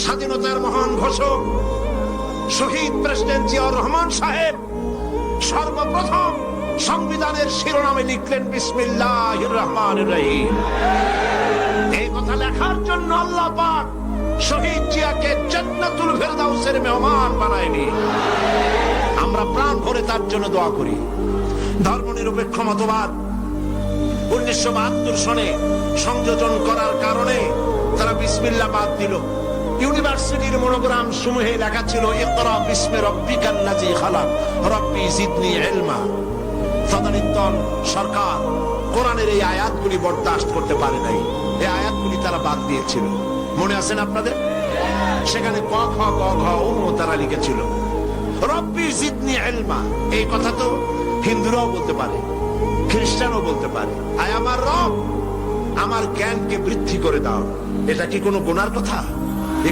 স্বাধীনতার মহান ঘোষক শহীদ প্রেসিডেন্ট জিয়াউর রহমান সাহেব সর্বপ্রথম সংবিধানের শিরোনামে লিখলেন বিসমিল্লাহির রহমানির রহিম। এই কথা লেখার জন্য আল্লাহ পাক শহীদ জিয়াকে জান্নাতুল ফেরদাউসের মেহমান বানায়নি। আমরা প্রাণ ভরে তার জন্য দোয়া করি। ধর্মনিরপেক্ষ মতবাদ 1972 সনে সংযোজন করার কারণে তারা বিসমিল্লাহ বাদ দিল। ইউনিভার্সিটির মনোগ্রাম সমূহে লেখা ছিল ইকরা বিসমি রাব্বিকাল্লাযী খালাক রাব্বি জিদনি ইলমা। তদানীন্তন সরকার কোরআনের এই আয়াতগুলি বরদাস্ত করতে পারে নাই, এই আয়াতগুলি তারা বাদ দিয়েছিল। মনে আছেন আপনাদের? সেখানে ক খ গ ঘ ও তারা লিখেছিল রব্বি জিদনি ইলমা। এই কথা তো হিন্দুরাও বলতে পারে, খ্রিস্টানও বলতে পারে, আয় আমার রব আমার জ্ঞানকে বৃদ্ধি করে দাও। এটা কি কোনো গুনার কথা?